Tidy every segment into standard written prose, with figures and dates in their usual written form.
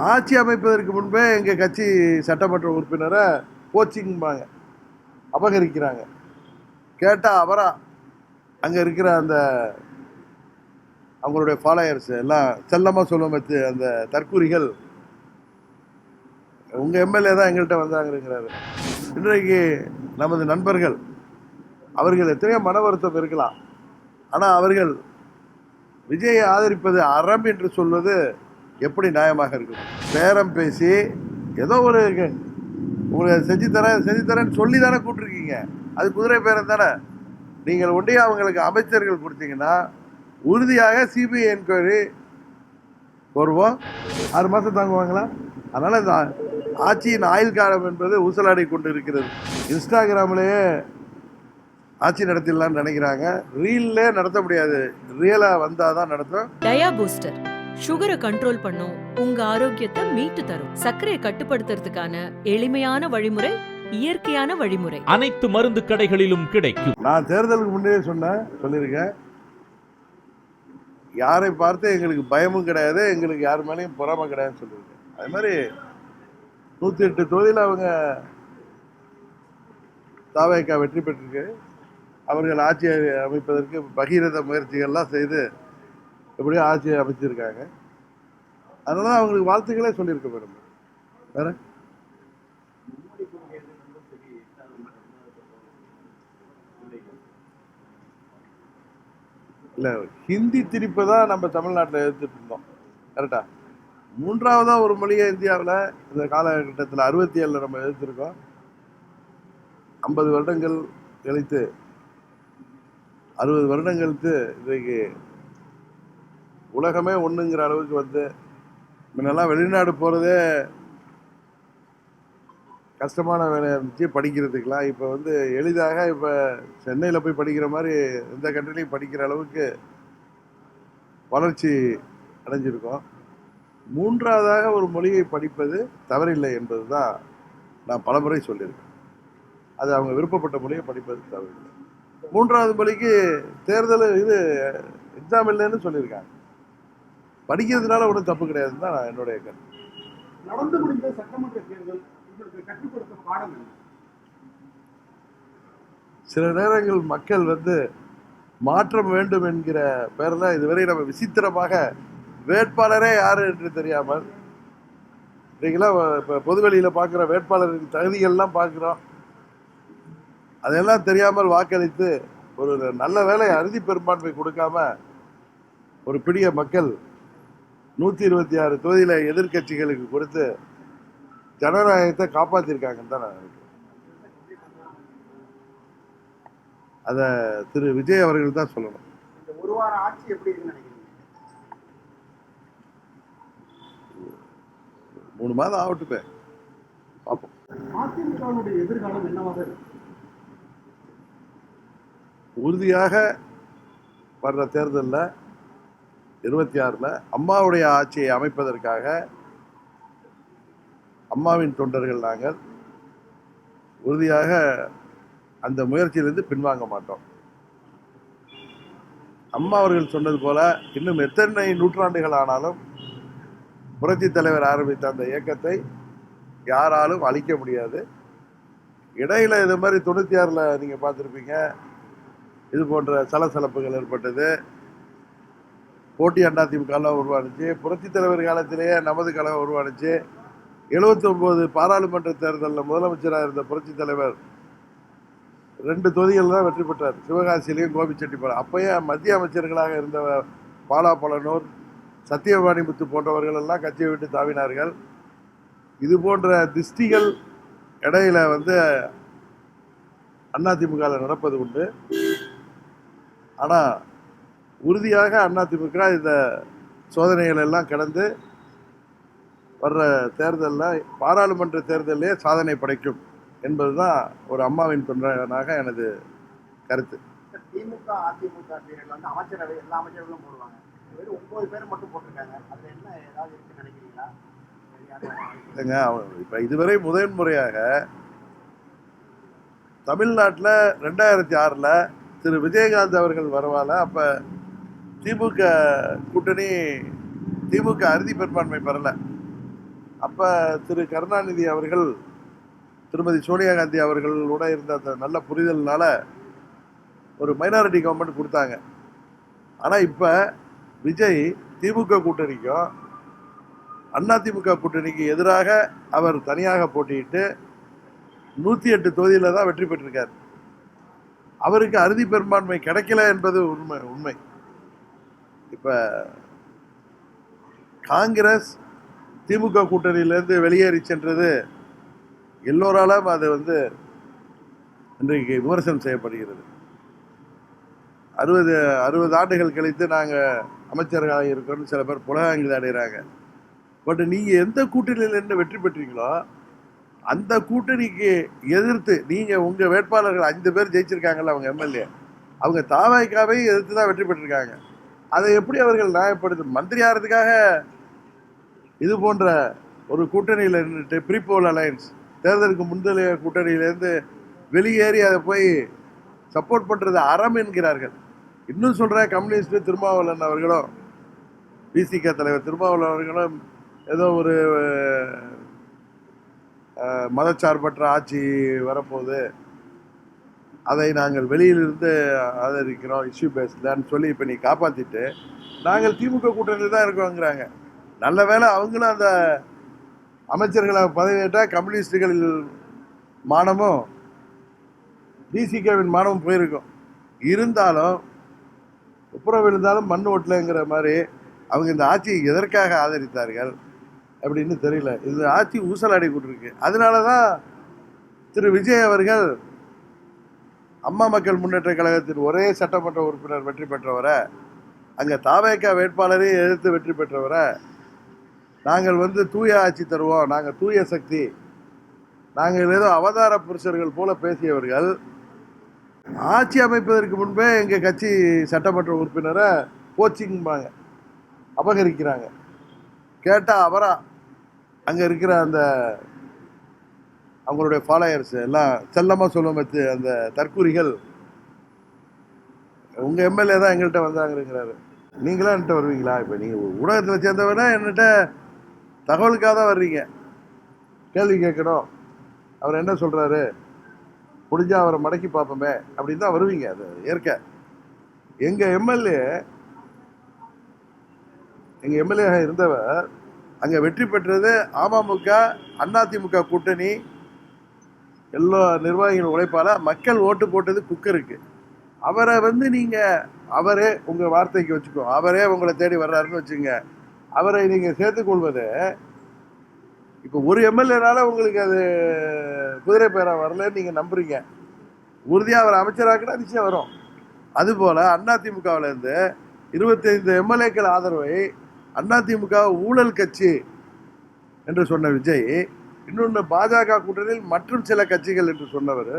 ஆட்சி அமைப்பதற்கு முன்பே எங்கள் கட்சி சட்டமன்ற உறுப்பினரை போச்சிங்பாங்க, அபகரிக்கிறாங்க. கேட்டால் அவரா அங்கே இருக்கிற அந்த அவங்களுடைய ஃபாலோயர்ஸ் எல்லாம் செல்லமாக சொல்லும் அந்த தற்கூரிகள் உங்கள் எம்எல்ஏ தான் எங்கள்கிட்ட வந்தாங்கிறாரு. இன்றைக்கு நமது நண்பர்கள் அவர்கள் எத்தனையோ மன வருத்தம் இருக்கலாம், ஆனால் அவர்கள் விஜயை ஆதரிப்பது அறம் என்று சொல்வது எப்படி நியாயமாக இருக்கும்? பேரம் பேசி ஏதோ ஒரு உங்களுக்கு செஞ்சுத்தரேன்னு சொல்லி தானே கூப்பிட்டுருக்கீங்க. அது குதிரை பேரம் தானே. நீங்கள் ஒன்றே அவங்களுக்கு அமைச்சர்கள் கொடுத்தீங்கன்னா உறுதியாக சிபிஐ என்கொயரி வருவோம். 6 மாதம் தாங்குவாங்களா? அதனால் இந்த ஆட்சியின் ஆயுள் காலம் என்பது ஊசலாடி கொண்டு இருக்கிறது. இன்ஸ்டாகிராம்லேயே ஆட்சி நடத்திடலாம்னு நினைக்கிறாங்க. ரீல்லே நடத்த முடியாது, ரியலாக வந்தால் தான் நடத்தும். டயா பூஸ்டர் சுகரை கண்ட்ரோல் பண்ணும், உங்க ஆரோக்கியத்தை மீட்டு தரும். சர்க்கரையை கட்டுப்படுத்துறதுக்கான எளிமையான வழிமுறை, இயற்கையான வழிமுறை. அனைத்து மருந்து கடைகளிலும் கிடைக்கும். நான் தேர்தலுக்கு முன்னே சொல்லியிருக்கேன், யாரை பார்த்து எங்களுக்கு பயமும் கிடையாது, எங்களுக்கு யார் மேலேயும் பொறாமை கிடையாதுன்னு சொல்லியிருக்கேன். அது மாதிரி 108 தொகுதியில் அவங்க தாவேக்கா வெற்றி பெற்றிருக்கு. அவர்கள் ஆட்சி அமைப்பதற்கு பகீரத முயற்சிகள்லாம் செய்து எப்படியோ ஆட்சியை அமைச்சிருக்காங்க. அதனால தான் அவங்களுக்கு வாழ்த்துக்களே சொல்லியிருக்க மேடம். வேற இல்லை, ஹிந்தி திணிப்பை தான் நம்ம தமிழ்நாட்டில் எதிர்த்துட்டு இருந்தோம். கரெக்டா? 3ஆவதாக ஒரு மொழியை இந்தியாவில் இந்த காலகட்டத்தில் 67 நம்ம எதிர்த்திருக்கோம். 50 வருடங்கள் கழித்து 60 வருடங்கள் கழித்து இன்றைக்கு உலகமே ஒன்றுங்கிற அளவுக்கு வந்து, முன்னெல்லாம் வெளிநாடு போகிறதே கஷ்டமான வேலையாக இருந்துச்சு படிக்கிறதுக்கெலாம். இப்போ வந்து எளிதாக இப்போ சென்னையில் போய் படிக்கிற மாதிரி எந்த கண்ட்ரிலையும் படிக்கிற அளவுக்கு வளர்ச்சி அடைஞ்சிருக்கோம். 3ஆவதாக ஒரு மொழியை படிப்பது தவறில்லை என்பது தான் நான் பலமுறை சொல்லியிருக்கேன். அது அவங்க விருப்பப்பட்ட மொழியை படிப்பது தவறில்லை. 3ஆவது மொழிக்கு தேர்தல் எக்ஸாம் இல்லைன்னு சொல்லியிருக்காங்க. படிக்கிறதுனால ஒன்றும் தப்பு கிடையாதுன்னு தான் என்னுடைய கருத்து. நடந்து முடிந்த சட்டமன்ற தேர்தல் உங்களுக்கு கற்றுக் கொடுத்த பாடம் என்ன? சில நேரங்கள் மக்கள் வந்து மாற்றம் வேண்டும் என்கிற பேரில் இதுவரை நம்ம விசித்திரமாக வேட்பாளரே யார் என்று தெரியாமல், இன்றைக்கெல்லாம் இப்போ பொதுவெளியில் பார்க்குற வேட்பாளரின் தகுதிகள்லாம் பார்க்குறோம். அதெல்லாம் தெரியாமல் வாக்களித்து ஒரு நல்ல வேலை அறுதி பெரும்பான்மை கொடுக்காம ஒரு பிடிய மக்கள் 126 தொகுதியில் எதிர்கட்சிகளுக்கு கொடுத்து ஜனநாயகத்தை காப்பாற்றிருக்காங்கன்னு தான் நான் நினைக்கிறேன். அதை திரு விஜய் அவர்கள் தான் சொல்லணும். இந்த ஒரு வார ஆட்சி எப்படி இருக்குன்னு நினைக்கிறீங்க? 3 மாதம் ஆகட்டுமே, பார்ப்போம். அதிமுகவுடைய எதிர்காலம் என்னவாக இருக்கு? உறுதியாக வர்ற தேர்தலில் 26 அம்மாவுடைய ஆட்சியை அமைப்பதற்காக அம்மாவின் தொண்டர்கள் நாங்கள் உறுதியாக அந்த முயற்சியிலிருந்து பின்வாங்க மாட்டோம். அம்மா அவர்கள் சொன்னது போல இன்னும் எத்தனை நூற்றாண்டுகள் ஆனாலும் புரட்சி தலைவர் ஆரம்பித்த அந்த இயக்கத்தை யாராலும் அழிக்க முடியாது. இடையில இது மாதிரி 96 நீங்கள் பார்த்துருப்பீங்க, இது போன்ற சலசலப்புகள் ஏற்பட்டது. போட்டி அதிமுகலாம் உருவானுச்சு. புரட்சி தலைவர் காலத்திலேயே நமது கழகம் உருவானுச்சு. 79 பாராளுமன்ற தேர்தலில் முதலமைச்சராக இருந்த புரட்சி தலைவர் 2 தொகுதிகள் தான் வெற்றி பெற்றார், சிவகாசியிலையும் கோபிச்செட்டிப்பாளையம். அப்போயே மத்திய அமைச்சர்களாக இருந்த பாலா பழனூர், சத்தியவாணி முத்து போன்றவர்கள் எல்லாம் கட்சியை விட்டு தாவினார்கள். இது போன்ற திஷ்டிகள் இடையில வந்து அதிமுகவில் நடப்பது உண்டு. ஆனால் உறுதியாக அதிமுக இந்த சோதனைகள் எல்லாம் கடந்து வர்ற தேர்தலில் பாராளுமன்ற தேர்தலே சாதனை படைக்கும் என்பதுதான் ஒரு அம்மாவின் தொண்டனாக எனது கருத்து. திமுக அதிமுக வந்து அமைச்சரவை எல்லா அமைச்சர்களும் போடுவாங்க, வெறும் 9 பேர் மட்டும் போட்டிருக்காங்க. அதுல என்ன ஏதாவது இருக்குன்னு நினைக்கிறீங்களா? இல்லைங்க, இப்போ இதுவரை முதன்முறையாக தமிழ்நாட்டில் 2006 திரு விஜயகாந்த் அவர்கள் வரவால அப்போ திமுக கூட்டணி, திமுக அறுதி பெரும்பான்மை பெறலை. அப்போ திரு கருணாநிதி அவர்கள் திருமதி சோனியா காந்தி அவர்களோட இருந்த அந்த நல்ல புரிதல்னால ஒரு மைனாரிட்டி கவர்மெண்ட் கொடுத்தாங்க. ஆனால் இப்போ விஜய் திமுக கூட்டணிக்கும் அதிமுக கூட்டணிக்கு எதிராக அவர் தனியாக போட்டியிட்டு 108 தொகுதியில் தான் வெற்றி பெற்றிருக்கார். அவருக்கு அறுதி பெரும்பான்மை கிடைக்கல என்பது உண்மை. இப்போ காங்கிரஸ் திமுக கூட்டணியிலேருந்து வெளியேறி சென்றது எல்லோராலும் அது இன்றைக்கு விமர்சனம் செய்யப்படுகிறது. 60 ஆண்டுகள் கழித்து நாங்கள் அமைச்சர்களாக இருக்கோம்னு சில பேர் புலகாங்கில் அடைகிறாங்க. பட் நீங்கள் எந்த கூட்டணியிலேருந்து வெற்றி பெற்றீங்களோ அந்த கூட்டணிக்கு எதிர்த்து நீங்கள் உங்கள் வேட்பாளர்கள் 5 பேர் ஜெயிச்சிருக்காங்கல்ல, அவங்க எம்எல்ஏ, அவங்க தாவாய்க்காவை எதிர்த்து தான் வெற்றி பெற்றிருக்காங்க. அதை எப்படி அவர்கள் நியாயப்படுத்து? மந்திரி ஆகிறதுக்காக இது போன்ற ஒரு கூட்டணியில் இருந்துட்டு ப்ரீபோல் அலையன்ஸ் தேர்தலுக்கு முந்தைய கூட்டணியிலேருந்து வெளியேறி அதை போய் சப்போர்ட் பண்ணுறது அறம் என்கிறார்கள். இன்னும் சொல்கிற கம்யூனிஸ்ட் திருமாவளவன் அவர்களும் பிசிக தலைவர் திருமாவளவன் அவர்களும் ஏதோ ஒரு மதச்சார்பற்ற ஆட்சி வரப்போகுது, அதை நாங்கள் வெளியிலிருந்து ஆதரிக்கிறோம் இஷ்யூ பேஸ்டான்னு சொல்லி இப்போ நீ காப்பாற்றிட்டு நாங்கள் திமுக கூட்டணியில் தான் இருக்கோங்கிறாங்க. நல்ல வேளை அவங்களும் அந்த அமைச்சர்களை பதவியேற்றால் கம்யூனிஸ்டுகள் மானமும் பிசிகவின் மானமும் போயிருக்கும். இருந்தாலும் உப்புறம் விழுந்தாலும் மண் ஓட்டலைங்கிற மாதிரி அவங்க இந்த ஆட்சியை எதற்காக ஆதரித்தார்கள் அப்படின்னு தெரியல. இந்த ஆட்சி ஊசலாடி கொண்டிருக்கு. அதனால தான் திரு விஜய் அவர்கள் அம்மா மக்கள் முன்னேற்ற கழகத்தின் ஒரே சட்டமன்ற உறுப்பினர் வெற்றி பெற்றவரை, அங்கே தாவேகா வேட்பாளரை எதிர்த்து வெற்றி பெற்றவரை, நாங்கள் தூய ஆட்சி தருவோம், நாங்கள் தூய சக்தி, நாங்கள் ஏதோ அவதார புருஷர்கள் போல பேசியவர்கள் ஆட்சி அமைப்பதற்கு முன்பே எங்கள் கட்சி சட்டமன்ற உறுப்பினரை போச்சிங்பாங்க, அபகரிக்கிறாங்க. கேட்டால் அவரா அங்கே இருக்கிற அந்த அவங்களுடைய ஃபாலோயர்ஸ் எல்லாம் செல்லமாக சொல்லும் அந்த தற்கூரிகள், உங்கள் எம்எல்ஏ தான் எங்கள்கிட்ட வந்தாங்கிறாரு. நீங்களாம் என்கிட்ட வருவீங்களா? இப்போ நீங்கள் ஊடகத்தில் சேர்ந்தவனா என்கிட்ட தகவலுக்காக தான் வர்றீங்க, கேள்வி கேட்கணும், அவர் என்ன சொல்கிறாரு, முடிஞ்சா அவரை மடக்கி பார்ப்போமே அப்படின்னு தான் வருவீங்க. அது ஏற்க எங்கள் எம்எல்ஏ இருந்தவர் அங்கே வெற்றி பெற்றது அமமுக அதிமுக கூட்டணி எல்லா நிர்வாகிகள் உழைப்பால மக்கள் ஓட்டு போட்டது குக்கருக்கு. அவரை நீங்கள் அவரே உங்கள் வார்த்தைக்கு வச்சுக்கோ, அவரே உங்களை தேடி வர்றாருன்னு வச்சுங்க, அவரை நீங்கள் சேர்த்துக்கொள்வது இப்போ ஒரு எம்எல்ஏனால உங்களுக்கு அது குதிரை பேரா வரலன்னு நீங்கள் நம்புறீங்க. உறுதியாக அவர் அமைச்சராக்கினா நிச்சயம் வரும். அதுபோல் அதிமுகவிலேருந்து 25 எம்எல்ஏக்கள் ஆதரவை அதிமுக ஊழல் கட்சி என்று சொன்ன விஜய், இன்னொன்று பாஜக கூட்டணியில் மற்றும் சில கட்சிகள் என்று சொன்னவர்,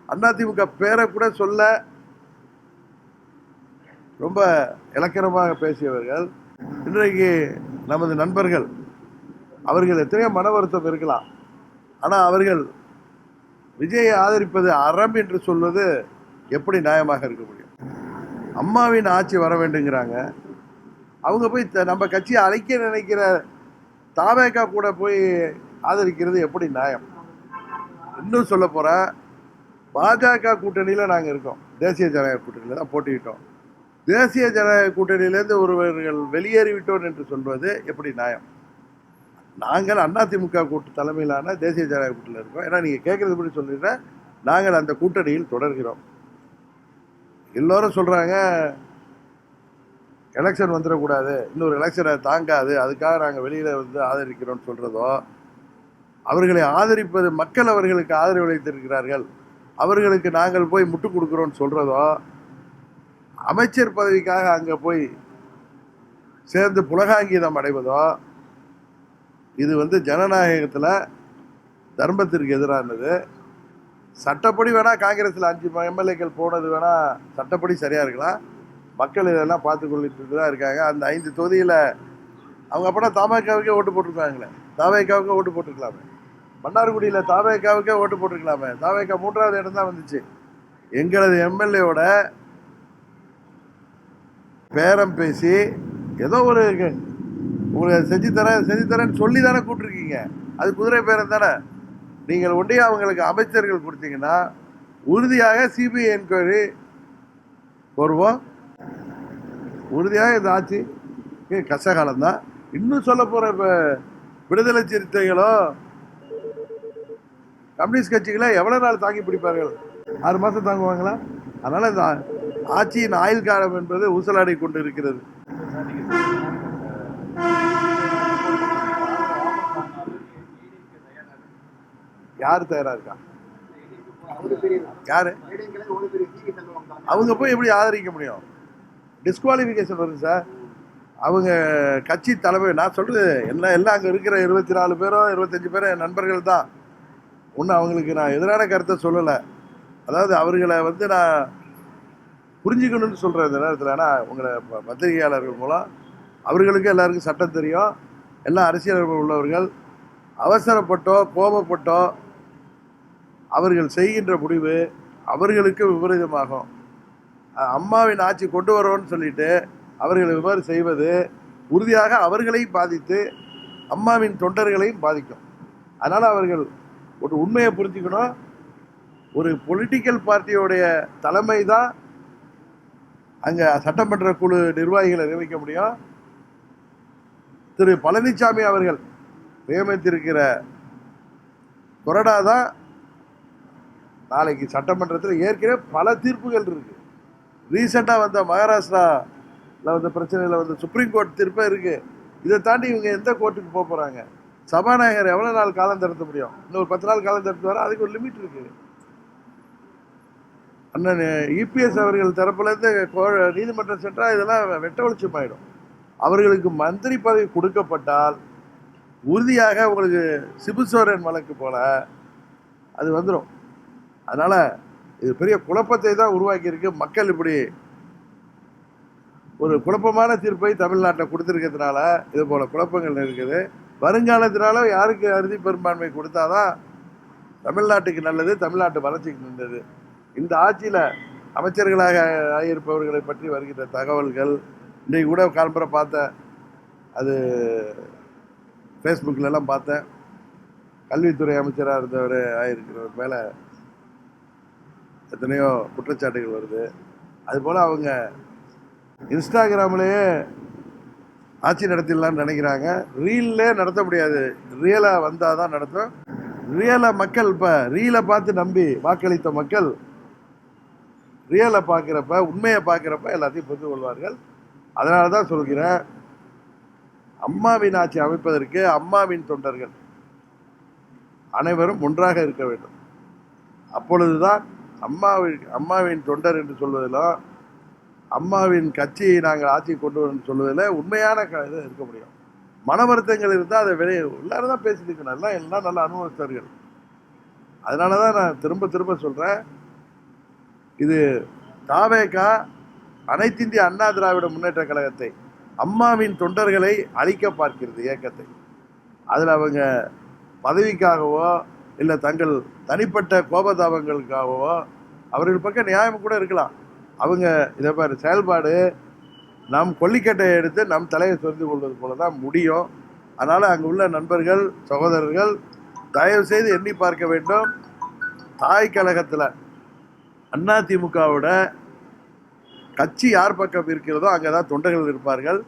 அதிமுக பேரை கூட சொல்ல ரொம்ப இலக்கணமாக பேசியவர்கள் இன்றைக்கு நமது நண்பர்கள். அவர்கள் எத்தனையோ மன வருத்தம் இருக்கலாம், ஆனால் அவர்கள் விஜயை ஆதரிப்பது அறம் என்று சொல்வது எப்படி நியாயமாக இருக்க முடியும்? அம்மாவின் ஆட்சி வர வேண்டுங்கிறாங்க. அவங்க போய் நம்ம கட்சியை அழைக்க நினைக்கிற தாவேகா கூட போய் ஆதரிக்கிறது எப்படி நியாயம்? இன்னும் சொல்ல போகிறேன், பாஜக கூட்டணியில் நாங்கள் இருக்கோம், தேசிய ஜனநாயக கூட்டணியில் தான் போட்டிக்கிட்டோம். தேசிய ஜனநாயக கூட்டணியிலேருந்து ஒருவர்கள் வெளியேறிவிட்டோம் என்று சொல்வது எப்படி நியாயம்? நாங்கள் அதிமுக கூட்டு தலைமையிலான தேசிய ஜனநாயக கூட்டணியில் இருக்கோம். ஏன்னா நீங்கள் கேட்குறது எப்படி சொல்லிடுறேன், நாங்கள் அந்த கூட்டணியில் தொடர்கிறோம். எல்லோரும் சொல்கிறாங்க எலெக்ஷன் வந்துடக்கூடாது, இன்னொரு எலெக்ஷனை தாங்காது, அதுக்காக நாங்கள் வெளியில் ஆதரிக்கிறோம்னு சொல்கிறதோ, அவர்களை ஆதரிப்பது மக்கள் அவர்களுக்கு ஆதரவு அளித்திருக்கிறார்கள், அவர்களுக்கு நாங்கள் போய் முட்டு கொடுக்குறோன்னு சொல்கிறதோ, அமைச்சர் பதவிக்காக அங்கே போய் சேர்ந்து புலகாங்கீதம் அடைவதோ, இது ஜனநாயகத்தில் தர்மத்திற்கு எதிரானது. சட்டப்படி வேணால் காங்கிரஸில் 5 எம்எல்ஏக்கள் போனது வேணால் சட்டப்படி சரியாக இருக்கலாம், மக்கள் இதெல்லாம் பார்த்து கொள்ளிட்டு தான் இருக்காங்க. அந்த 5 தொகுதியில் அவங்க அப்படின்னா தமாகாவுக்கே ஓட்டு போட்டிருக்காங்களே, தாவேக்காவுக்கே ஓட்டு போட்டிருக்கலாமே, மன்னார்குடியில் தாவேக்காவுக்கே ஓட்டு போட்டிருக்கலாமே, தாவேக்கா 3வது இடம் தான் வந்துச்சு. எங்களது எம்எல்ஏவோட பேரம் பேசி ஏதோ ஒரு உங்களுக்கு செஞ்சு தரேன்னு சொல்லி தானே கூப்பிட்டுருக்கீங்க. அது குதிரை பேரம் தானே. நீங்கள் ஒன்றிய அவங்களுக்கு அமைச்சர்கள் கொடுத்தீங்கன்னா உறுதியாக சிபிஐ என்கொயரி வருவோம். உறுதியாக இந்த ஆட்சி கஷ்டகாலம் தான். இன்னும் சொல்ல போற இப்போ விடுதலை சிறுத்தைகளோ கம்யூனிஸ்ட் கட்சிகளை எவ்வளவு நாள் தாங்கி பிடிப்பார்கள்? 6 மாசம் தாங்குவாங்களா? அதனால இந்த ஆட்சியின் ஆயுள் காலம் என்பது ஊசலாடி கொண்டு இருக்கிறது. யாரு தயாரா இருக்கா? யாரு? அவங்க போய் எப்படி ஆதரிக்க முடியும்? டிஸ்குவாலிஃபிகேஷன் வருது சார். அவங்க கட்சி தலைமை, நான் சொல்றது எல்லாம் அங்கே இருக்கிற 24 பேரோ 25 பேரோ என் நண்பர்கள் தான். ஒன்றும் அவங்களுக்கு நான் எதிரான கருத்தை சொல்லலை. அதாவது அவர்களை நான் புரிஞ்சுக்கணும்னு சொல்கிறேன் இந்த நேரத்தில். ஏன்னா உங்களை பத்திரிகையாளர்கள் மூலம் அவர்களுக்கு எல்லாருக்கும் சட்டம் தெரியும். எல்லாம் அரசியல் உள்ளவர்கள். அவசரப்பட்டோ கோபப்பட்டோ அவர்கள் செய்கின்ற முடிவு அவர்களுக்கு விபரீதமாகும். அம்மாவின் ஆட்சி கொண்டு வரோன்னு சொல்லிட்டு அவர்கள் இவ்வாறு செய்வது உறுதியாக அவர்களையும் பாதித்து அம்மாவின் தொண்டர்களையும் பாதிக்கும். அதனால் அவர்கள் ஒரு உண்மையை புரிஞ்சுக்கணும். ஒரு பொலிட்டிக்கல் பார்ட்டியோடைய தலைமை தான் அங்கே சட்டமன்ற குழு நிர்வாகிகளை நியமிக்க முடியும். திரு பழனிசாமி அவர்கள் நியமித்திருக்கிற கொறடா தான் நாளைக்கு சட்டமன்றத்தில் ஏற்கனவே பல தீர்ப்புகள் இருக்கு. ரீசெண்டாக வந்த மகாராஷ்டிராவில் வந்த பிரச்சனையில் வந்த சுப்ரீம் கோர்ட் தீர்ப்பே இருக்கு. இதை தாண்டி இவங்க எந்த கோர்ட்டுக்கு போக போகிறாங்க? சபாநாயகர் எவ்வளோ நாள் காலம் தடுத்த முடியும்? இன்னும் ஒரு 10 நாள் காலம் தடுத்து வர அதுக்கு ஒரு லிமிட் இருக்கு. அண்ணன் இபிஎஸ் அவர்கள் தரப்புலேருந்து நீதிமன்றம் சென்றால் இதெல்லாம் வெட்ட வெளிச்சமாயிடும். அவர்களுக்கு மந்திரி பதவி கொடுக்கப்பட்டால் உறுதியாக உங்களுக்கு சிபுசோரன் வழக்கு போல அது வந்துடும். அதனால இது பெரிய குழப்பத்தை தான் உருவாக்கியிருக்கு. மக்கள் இப்படி ஒரு குழப்பமான தீர்ப்பை தமிழ்நாட்டில் கொடுத்துருக்கிறதுனால இது போல குழப்பங்கள் இருக்குது. வருங்காலத்தினால யாருக்கு அறுதி பெரும்பான்மை கொடுத்தாதான் தமிழ்நாட்டுக்கு நல்லது, தமிழ்நாட்டு வளர்ச்சிக்கு நல்லது. இந்த ஆட்சியில் அமைச்சர்களாக ஆகியிருப்பவர்களை பற்றி வருகின்ற தகவல்கள் இன்றைக்கு கூட காலம்புரை பார்த்தேன். அது ஃபேஸ்புக்கிலலாம் பார்த்தேன். கல்வித்துறை அமைச்சராக இருந்தவர் ஆகியிருக்கிறவர் மேலே எத்தனையோ குற்றச்சாட்டுகள் வருது. அதுபோல் அவங்க இன்ஸ்டாகிராம்லேயே ஆட்சி நடத்திடலான்னு நினைக்கிறாங்க. ரீல்லே நடத்த முடியாது. ரியலாக வந்தால் தான் நடத்தும். ரியலாக மக்கள் இப்போ ரீலை பார்த்து நம்பி வாக்களித்த மக்கள் ரியலை பார்க்குறப்ப, உண்மையை பார்க்குறப்ப எல்லாத்தையும் புரிந்து கொள்வார்கள். அதனால தான் சொல்கிறேன், அம்மாவின் ஆட்சி அமைப்பதற்கு அம்மாவின் தொண்டர்கள் அனைவரும் ஒன்றாக இருக்க வேண்டும். அப்பொழுதுதான் அம்மாவின் தொண்டர் என்று சொல்வதிலும் அம்மாவின் கட்சியை நாங்கள் ஆட்சி கொண்டு வரோம் சொல்வதில் உண்மையான இது இருக்க முடியும். மன வருத்தங்கள் இருந்தால் அதை வெளியே எல்லாரும் தான் பேசிட்டு இருக்கணும். எல்லாம் நல்ல அனுபவஸ்தர்கள். அதனால தான் நான் திரும்ப திரும்ப சொல்கிறேன், இது தாவேகா அனைத்து இந்திய அண்ணா திராவிட முன்னேற்ற கழகத்தை, அம்மாவின் தொண்டர்களை அழிக்க பார்க்கிறது இயக்கத்தை. அதில் அவங்க பதவிக்காகவோ இல்லை தங்கள் தனிப்பட்ட கோபதாபங்களுக்காகவோ அவர்கள் பக்கம் நியாயம் கூட இருக்கலாம். அவங்க இதை பாரு செயல்பாடு நம் கொல்லிக்கட்டையை எடுத்து நம் தலையை சொரிந்து கொள்வது போல தான் முடியும். அதனால் அங்கே உள்ள நண்பர்கள் சகோதரர்கள் தயவு செய்து எண்ணி பார்க்க வேண்டும். தாய் கழகத்தில் அதிமுகவோட கட்சி யார் பக்கம் இருக்கிறதோ அங்கே தான் தொண்டர்கள் இருப்பார்கள்.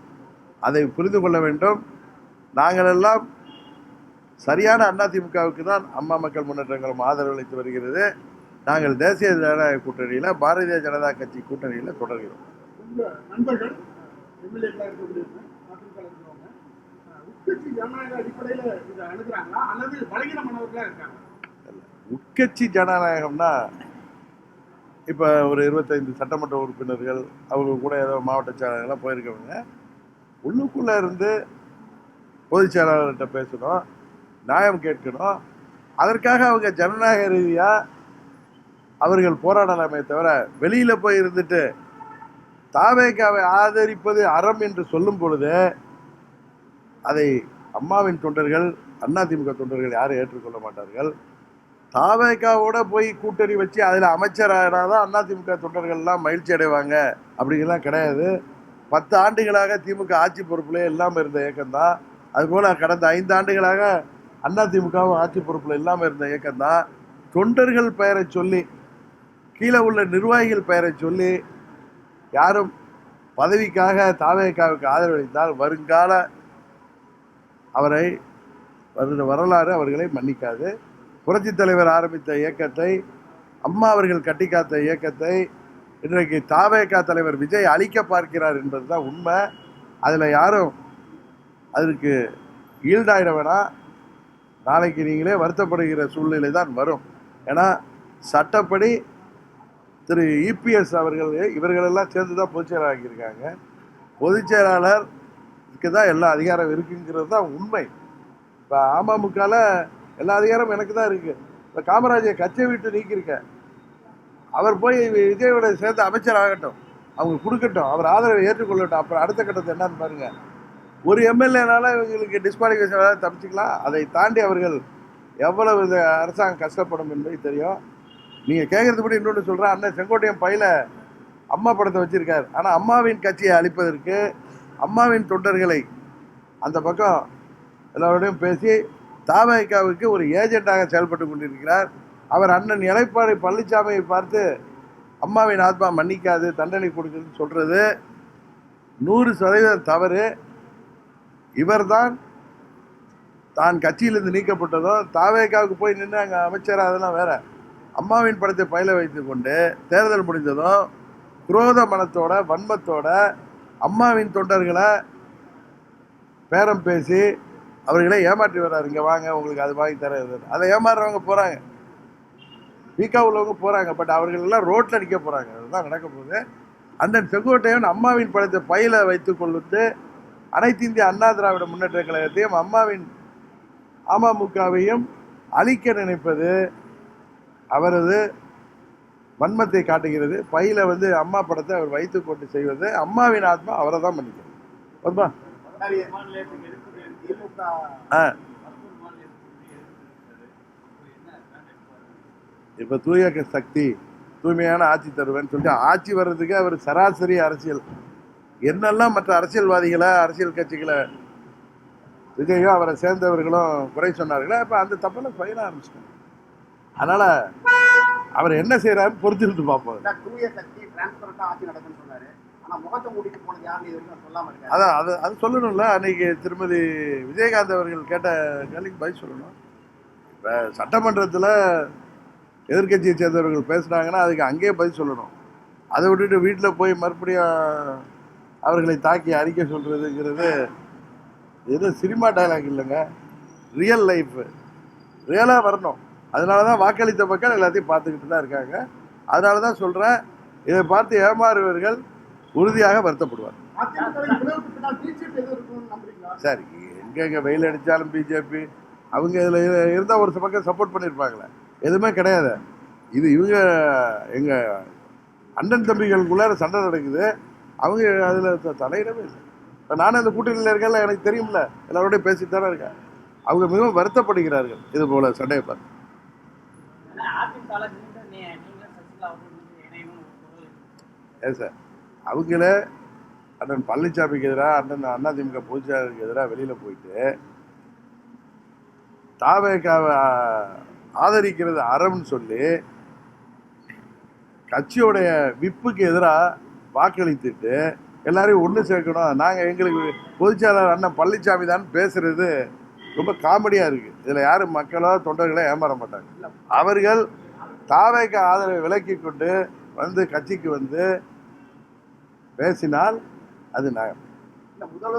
அதை புரிந்து கொள்ள வேண்டும். நாங்கள் எல்லாம் சரியான அதிமுகவுக்கு தான் அம்மா மக்கள் முன்னேற்ற கழகம் ஆதரவு அளித்து வருகிறது. நாங்கள் தேசிய ஜனநாயக கூட்டணியில் பாரதிய ஜனதா கட்சி கூட்டணியில் தொடர்கிறோம். நண்பர்கள் எம்எல்ஏக்களாக இருக்கக்கூடியவங்க உட்கட்சி ஜனநாயக அடிப்படையில் இதை அணுகிறாங்களா அல்லது பலகீனமானவர்களாக இருக்காங்க? உட்கட்சி ஜனநாயகம்னா இப்போ ஒரு 25 சட்டமன்ற உறுப்பினர்கள் அவங்க கூட ஏதோ மாவட்ட செயலாளர்கள்லாம் போயிருக்கவங்க உள்ளுக்குள்ளே இருந்து பொதுச் செயலாளர்கிட்ட பேசணும், நியாயம் கேட்கணும். அதற்காக அவங்க ஜனநாயக ரீதியாக அவர்கள் போராடலாமே தவிர வெளியில் போய் இருந்துட்டு தாவேகாவை ஆதரிப்பது அறம் என்று சொல்லும் பொழுது அதை அம்மாவின் தொண்டர்கள் அதிமுக தொண்டர்கள் யாரும் ஏற்றுக்கொள்ள மாட்டார்கள். தாவேகாவோட போய் கூட்டணி வச்சு அதில் அமைச்சராக தான் அதிமுக தொண்டர்கள்லாம் மகிழ்ச்சி அடைவாங்க அப்படிங்கலாம் கிடையாது. 10 ஆண்டுகளாக திமுக ஆட்சி பொறுப்புல இல்லாமல் இருந்த இயக்கம் தான். அதுபோல கடந்த 5 ஆண்டுகளாக அதிமுகவும் ஆட்சி பொறுப்புல இல்லாமல் இருந்த இயக்கம் தான். தொண்டர்கள் பெயரை சொல்லி, கீழே உள்ள நிர்வாகிகள் பெயரை சொல்லி யாரும் பதவிக்காக தாவேகாவுக்கு ஆதரவளித்தால் வருங்கால அவரை வரலாறு அவர்களை மன்னிக்காது. புரட்சித் தலைவர் ஆரம்பித்த இயக்கத்தை, அம்மா அவர்கள் கட்டி காத்த இயக்கத்தை இன்றைக்கு தாவேகா தலைவர் விஜய் அழிக்க பார்க்கிறார் என்பதுதான் உண்மை. அதில் யாரும் அதற்கு ஈல்டாயிட வேணாம். நாளைக்கு நீங்களே வருத்தப்படுகிற சூழ்நிலை தான் வரும். ஏன்னா சட்டப்படி திரு இபிஎஸ் அவர்கள் இவர்களெல்லாம் சேர்ந்து தான் பொதுச் செயலாளர் ஆக்கியிருக்காங்க. பொதுச் செயலாளருக்கு தான் எல்லா அதிகாரம் இருக்குங்கிறது தான் உண்மை. இப்போ அமமுகவில் எல்லா அதிகாரமும் எனக்கு தான் இருக்குது. இப்போ காமராஜை கட்சியை விட்டு நீக்கியிருக்க, அவர் போய் விஜயோட சேர்ந்து அமைச்சர் ஆகட்டும், அவங்க கொடுக்கட்டும், அவர் ஆதரவை ஏற்றுக்கொள்ளட்டும். அப்புறம் அடுத்த கட்டத்தை என்னன்னு பாருங்க. ஒரு எம்எல்ஏனால இவங்களுக்கு டிஸ்குவாலிஃபிகேஷன் தப்பிச்சுக்கலாம். அதை தாண்டி அவர்கள் எவ்வளவு அரசாங்கம் கஷ்டப்படும் என்பது தெரியும். நீங்கள் கேட்குறதுபடி இன்னொன்று சொல்கிறேன். அண்ணன் செங்கோட்டையன் பையில அம்மா படத்தை வச்சுருக்கார். ஆனால் அம்மாவின் கட்சியை அழிப்பதற்கு, அம்மாவின் தொண்டர்களை அந்த பக்கம் எல்லோருடையும் பேசி தாவேகாவுக்கு ஒரு ஏஜெண்டாக செயல்பட்டு கொண்டிருக்கிறார். அவர் அண்ணன் எடப்பாடி பழனிசாமியை பார்த்து அம்மாவின் ஆத்மா மன்னிக்காது, தண்டனை கொடுக்குதுன்னு சொல்கிறது 100% தவறு. இவர்தான் தான் கட்சியிலிருந்து நீக்கப்பட்டதும் தாவேகாவுக்கு போய் நின்று அங்கே அமைச்சர், அதெல்லாம் வேற. அம்மாவின் படத்தை பயில வைத்து கொண்டு தேர்தல் முடிந்ததும் குரோத மனத்தோட வன்மத்தோட அம்மாவின் தொண்டர்களை பேரம் பேசி அவர்களை ஏமாற்றி வர்றாரு. இங்கே வாங்க, உங்களுக்கு அது வாங்கி தர, அதை ஏமாறுறவங்க போகிறாங்க, வீக்காக உள்ளவங்க போகிறாங்க. பட் அவர்கள் எல்லாம் ரோட்டில் நிற்க போகிறாங்க. அதுதான் நடக்க போகுது. அண்ணன் செங்கோட்டையன் அம்மாவின் படத்தை பையில வைத்து கொண்டு அனைத்து இந்திய அண்ணா திராவிட முன்னேற்ற கழகத்தையும் அம்மாவின் அமமுகவையும் அழிக்க நினைப்பது அவரது வன்மத்தை காட்டுகிறது. பையில அம்மா படத்தை அவர் வைத்து கொண்டு செய்வது அம்மாவின் ஆத்மா அவரை தான் மன்னிக்கும். இப்ப தூய சக்தி, தூய்மையான ஆட்சி தருவேன்னு சொல்லிட்டு ஆட்சி வர்றதுக்கு அவர் சராசரி அரசியல் என்னெல்லாம் மற்ற அரசியல்வாதிகளை, அரசியல் கட்சிகளை, விஜயோ அவரை சேர்ந்தவர்களும் குறை சொன்னார்களே, இப்போ அந்த தப்பெல்லாம் பயிர ஆரம்பிச்சிட்டாங்க. அதனால அவர் என்ன செய்யறாருன்னு பொறுத்திருந்து பார்ப்போம். அதான் அது சொல்லணும்ல. அன்னைக்கு திருமதி விஜயகாந்த் அவர்கள் கேட்ட கேள்விக்கு பதில் சொல்லணும். இப்போ சட்டமன்றத்தில் எதிர்கட்சியை சேர்ந்தவர்கள் பேசுனாங்கன்னா அதுக்கு அங்கேயே பதில் சொல்லணும். அதை விட்டுட்டு வீட்டில் போய் மறுபடியும் அவர்களை தாக்கி அறிக்கை சொல்றதுங்கிறது எது சினிமா டைலாக் இல்லைங்க, ரியல் லைஃப், ரியலாக வரணும். அதனால தான் வாக்களித்த மக்கள் எல்லாத்தையும் பார்த்துக்கிட்டு தான் இருக்காங்க. அதனால தான் சொல்கிறேன், இதை பார்த்து ஏமாறுவர்கள் உறுதியாக வருத்தப்படுவார். சரி, எங்கே வெயில் அடித்தாலும் பிஜேபி அவங்க இதில் இருந்தால் ஒரு பக்கம் சப்போர்ட் பண்ணியிருப்பாங்களே, எதுவுமே கிடையாது. இது இவங்க எங்கள் அண்ணன் தம்பிகளுக்குள்ளார சண்டை நடக்குது, அவங்க அதில் தலையிடவே இல்லை. இப்போ நானும் அந்த கூட்டணியில் இருக்கல, எனக்கு தெரியும்ல, எல்லாரோடையும் பேசிட்டு தானே இருக்கேன். அவங்க மிகவும் வருத்தப்படுகிறார்கள் இது போல சண்டையை பார்த்து. ஏன் சார், அவங்கள அண்ணன் பழனிசாமிக்கு எதிராக, அண்ணன் அதிமுக பொதுச்செயலாளருக்கு எதிராக வெளியில் போயிட்டு தாவேகாவை ஆதரிக்கிறது அறம்னு சொல்லி கட்சியோடைய விப்புக்கு எதிராக வாக்களித்துட்டு எல்லாரையும் ஒன்று சேர்க்கணும், நாங்கள் எங்களுக்கு பொதுச்செயலாளர் அண்ணன் பழனிசாமி தான் பேசுறது ரொம்ப காமெடியாக இருக்குது. இதில் யாரும் மக்களோ தொண்டர்களோ ஏமாற மாட்டாங்க. அவர்கள் தாவேக ஆதரவை விலக்கி கொண்டு கட்சிக்கு பேசினால் அது நியாயம்.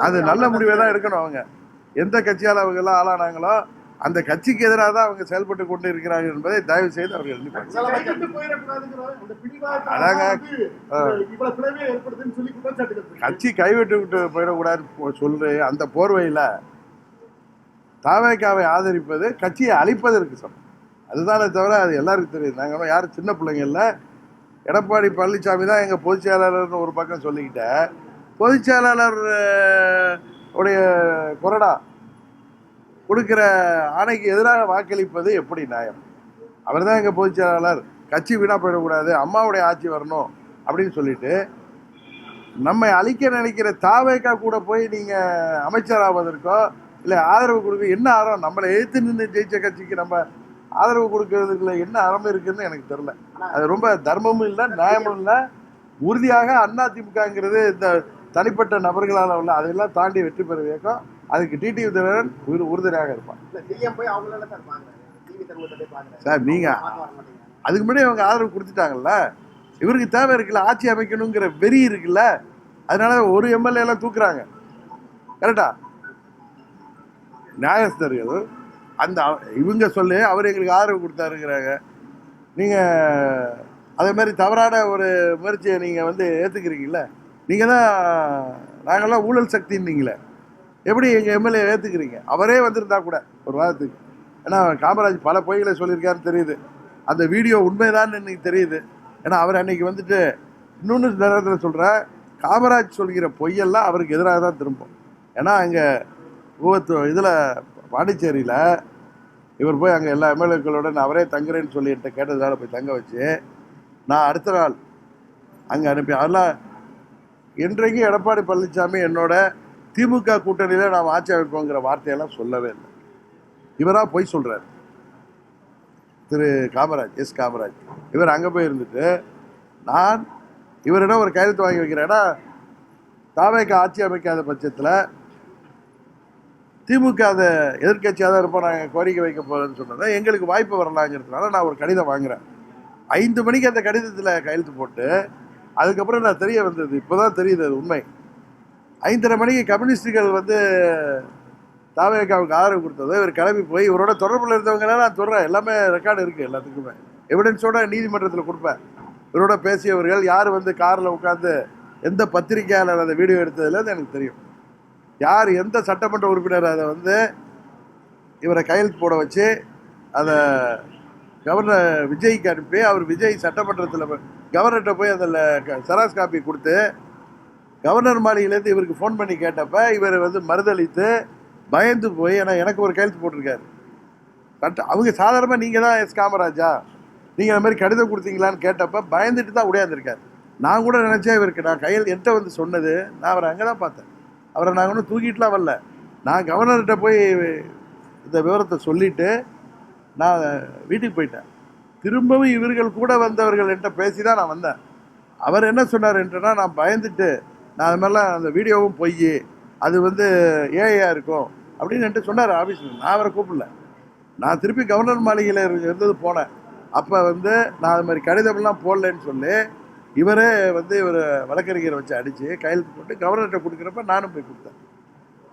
அது நல்ல முடிவை தான் எடுக்கணும். அவங்க எந்த கட்சியால் அவங்கெல்லாம் ஆளானாங்களோ அந்த கட்சிக்கு எதிராக தான் அவங்க செயல்பட்டு கொண்டு இருக்கிறார்கள் என்பதை தயவு செய்து அவர்கள் அதாங்க கட்சி கைவிட்டு விட்டு போயிடக்கூடாதுன்னு சொல்லு. அந்த போர்வையில் தாவேகாவை ஆதரிப்பது கட்சியை அழிப்பதற்கு சமம். அதுதானே தவிர அது எல்லாருக்கும் தெரியுது. நாங்கள் யாரும் சின்ன பிள்ளைங்க இல்லை. எடப்பாடி பழனிசாமி தான் எங்கள் பொதுச் செயலாளர்னு ஒரு பக்கம் சொல்லிக்கிட்ட, பொதுச் செயலாளர் உடைய கொறடா கொடுக்குற ஆணைக்கு எதிராக வாக்களிப்பது எப்படி நியாயம்? அவர் தான் எங்கள் பொதுச் செயலாளர், கட்சி வீணாக போயிடக்கூடாது, அம்மாவுடைய ஆட்சி வரணும் அப்படின்னு சொல்லிட்டு நம்மை அழிக்க நினைக்கிற தாவேக்கா கூட போய் நீங்கள் அமைச்சராவதற்கோ இல்லை ஆதரவு கொடுக்க என்ன அறம்? நம்மளை எதிர்த்து நின்று ஜெயிச்ச கட்சிக்கு நம்ம ஆதரவு கொடுக்கறதுக்குள்ள என்ன அறம் இருக்குன்னு எனக்கு தெரியல. அது ரொம்ப தர்மமும் இல்லை, நியாயமும் இல்லை. உறுதியாக அதிமுகங்கிறது இந்த தனிப்பட்ட நபர்களால் உள்ள அதையெல்லாம் தாண்டி வெற்றி பெற இயக்கம். அதுக்கு டிடிவி தினகரன் உறுதுணையாக இருப்பான். சார் நீங்கள் அதுக்கு முன்னாடி அவங்க ஆதரவு கொடுத்துட்டாங்கல்ல. இவருக்கு தேவை இருக்குல்ல, ஆட்சி அமைக்கணுங்கிற வெறி இருக்குல்ல, அதனால ஒரு எம்எல்ஏ எல்லாம் தூக்குறாங்க. கரெக்டா? நியாயஸ்தர்கள் அந்த இவங்க சொல்லி அவர் எங்களுக்கு ஆதரவு கொடுத்தாருங்கிறாங்க. நீங்கள் அதே மாதிரி தவறான ஒரு முயற்சியை நீங்கள் வந்து ஏற்றுக்கிறீங்கள. நீங்கள் தான் நாங்கள்லாம் ஊழல் சக்தின்னீங்களே, எப்படி எங்கள் எம்எல்ஏ ஏற்றுக்கிறீங்க? அவரே வந்திருந்தா கூட ஒரு வாரத்துக்கு. ஏன்னா காமராஜ் பல பொய்களை சொல்லியிருக்காருன்னு தெரியுது, அந்த வீடியோ உண்மைதான்னு இன்னைக்கு தெரியுது. ஏன்னா அவர் அன்னைக்கு வந்துட்டு இன்னொன்று நேரத்தில் சொல்கிறேன், காமராஜ் சொல்கிற பொய்யெல்லாம் அவருக்கு எதிராக தான் திரும்பும். ஏன்னா அங்கே இதில் பாண்டிச்சேரியில் இவர் போய் அங்கே எல்லா எம்எல்ஏக்களோட அவரே தங்குறேன்னு சொல்லி என்கிட்ட கேட்டதுனால போய் தங்க வச்சு நான் அடுத்த நாள் அங்கே அனுப்பி அதெல்லாம் என்றைக்கும் எடப்பாடி பழனிசாமி என்னோட திமுக கூட்டணியில் நாம் ஆட்சி அமைப்போங்கிற வார்த்தையெல்லாம் சொல்லவே இல்லை. இவராக போய் சொல்கிறார் திரு காமராஜ், எஸ் காமராஜ். இவர் அங்கே போய் இருந்துட்டு நான் இவரிடம் ஒரு கையெழுத்து வாங்கி வைக்கிறேன். ஏன்னா தாவேக்கு ஆட்சி அமைக்காத பட்சத்தில் திமுக அதை எதிர்கட்சியாக தான் இருப்போம், நாங்கள் கோரிக்கை வைக்க போகிறேன்னு சொன்னதை எங்களுக்கு வாய்ப்பு வரலாங்கிறதுனால நான் ஒரு கடிதம் வாங்குகிறேன். 5 மணிக்கு அந்த கடிதத்தில் கையெழுத்து போட்டு அதுக்கப்புறம் நான் தெரிய வந்தது, இப்போ தான் தெரியுது அது உண்மை. 5:30 மணிக்கு கம்யூனிஸ்டுகள் வந்து தாவேக்காவுக்கு ஆதரவு கொடுத்தது. இவர் கிளம்பி போய் இவரோட தொடர்பில் இருந்தவங்களாம் நான் சொல்கிறேன், எல்லாமே ரெக்கார்டு இருக்குது, எல்லாத்துக்குமே எவிடன்ஸோட நீதிமன்றத்தில் கொடுப்பேன். இவரோட பேசியவர்கள் யார் வந்து காரில் உட்காந்து எந்த பத்திரிகையாளர் அந்த வீடியோ எடுத்ததுலேருந்து எனக்கு தெரியும். யார் எந்த சட்டமன்ற உறுப்பினர் அதை வந்து இவரை கையெழுத்து போட வச்சு அதை கவர்னர் விஜய்க்கு அனுப்பி அவர் விஜய் சட்டமன்றத்தில் கவர்னர்கிட்ட போய் அதில் செராக்ஸ் காப்பி கொடுத்து கவர்னர் மாளிகையிலேருந்து இவருக்கு ஃபோன் பண்ணி கேட்டப்ப இவர் வந்து மறுதளித்து பயந்து போய், ஏன்னா எனக்கு ஒரு கையெழுத்து போட்டிருக்காரு அவங்க சாதாரணமாக நீங்கள் தான் எஸ் காமராஜா நீங்கள் அந்த மாதிரி கடிதம் கொடுத்தீங்களான்னு கேட்டப்ப பயந்துட்டு தான் உடையாந்துருக்காரு. நான் கூட நினச்சேன் இவருக்கு நான் என்கிட்ட வந்து சொன்னது, நான் அவரை அங்கே தான் பார்த்தேன். அவரை நாங்கள் ஒன்றும் தூக்கிட்டுலாம் வரல. நான் கவர்னர்கிட்ட போய் இந்த விவரத்தை சொல்லிவிட்டு நான் வீட்டுக்கு போயிட்டேன். திரும்பவும் இவர்கள் கூட வந்தவர்கள் என்கிட்ட பேசி தான் நான் வந்தேன். அவர் என்ன சொன்னார் என்றனா, நான் பயந்துட்டு நான் அது மாதிரிலாம் அந்த வீடியோவும் பொய், அது வந்து ஏஐயாக இருக்கும் அப்படின்னு என்கிட்ட சொன்னார் ஆஃபீஸில். நான் அவரை கூப்பிடல, நான் திருப்பி கவர்னர் மாளிகையில் இருந்தது போனேன். அப்போ வந்து நான் அது மாதிரி கடிதமெல்லாம் போடலன்னு சொல்லி இவரே வந்து இவர் வழக்கறிஞரை வச்சு அடித்து கையெழுத்து போட்டு கவர்னர்கிட்ட கொடுக்குறப்ப நானும் போய் கொடுத்தேன்.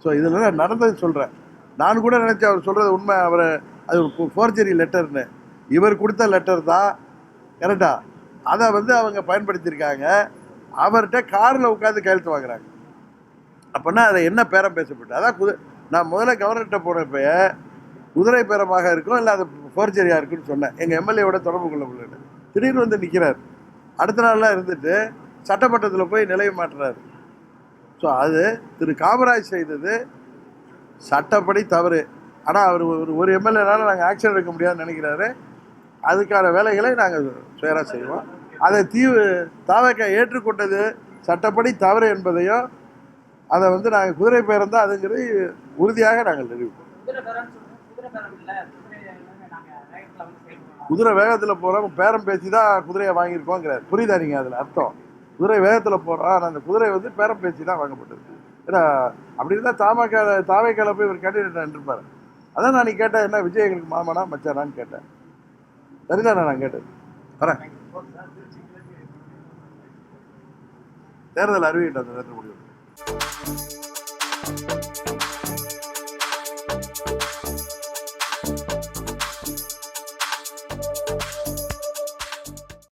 ஸோ இதில் நான் நடந்தது சொல்கிறேன். நான் கூட நினச்சேன் அவர் சொல்கிறது உண்மை, அவரை அது ஃபோர்ஜரி லெட்டர்னு. இவர் கொடுத்த லெட்டர் தான் கரெக்டா, அதை வந்து அவங்க பயன்படுத்தியிருக்காங்க. அவர்கிட்ட காரில் உட்காந்து கையெழுத்து வாங்குறாங்க. அப்படின்னா அதை என்ன பேரம் பேசப்பட்டு, அதான் நான் முதல்ல கவர்னர்கிட்ட போனப்ப குதிரை பேரமாக இருக்கும் இல்லை அது ஃபோர்ஜரியாக இருக்குன்னு சொன்னேன். எங்கள் எம்எல்ஏவோட தொடர்பு கொள்ள முடியல. திடீர்னு வந்து நிற்கிறார். அடுத்த நாள்லாம் இருந்துட்டு சட்டமன்றத்தில் போய் நிலையை மாற்றுறாரு. ஸோ அது திரு காமராஜ் செய்தது சட்டப்படி தவறு. ஆனால் அவர் ஒரு எம்எல்ஏனால நாங்கள் ஆக்ஷன் எடுக்க முடியாதுன்னு நினைக்கிறாரு. அதுக்கான வேலைகளை நாங்கள் சுயராக செய்வோம். அதை தாவேக்கா ஏற்றுக்கொண்டது சட்டப்படி தவறு என்பதையும் அதை வந்து நாங்கள் குதிரை பேரம் தான் அதுங்கிறது உறுதியாக நாங்கள் நிரூபிப்போம். குதிரை வேகத்தில் போகிறோம், பேரம் பேசி தான் குதிரையை வாங்கியிருக்கோங்கிறார். புரியுதா நீங்கள் அதில் அர்த்தம்? குதிரை வேகத்தில் போகிறோம், ஆனால் அந்த குதிரை வந்து பேரம் பேசி தான் வாங்கப்பட்டது. ஏன்னா அப்படி இருந்தால் தாவேக்கால போய் ஒரு கேண்டிடேட் நின்றுப்பார். அதான் நான் நீ கேட்டேன், என்ன விஜய் எங்களுக்கு மாமனா மச்சானான்னு கேட்டேன். சரிதானே நான் கேட்டது? வரேன், தேர்தல் அறிவிக்கிட்ட அந்த நேரத்தில் முடிவு.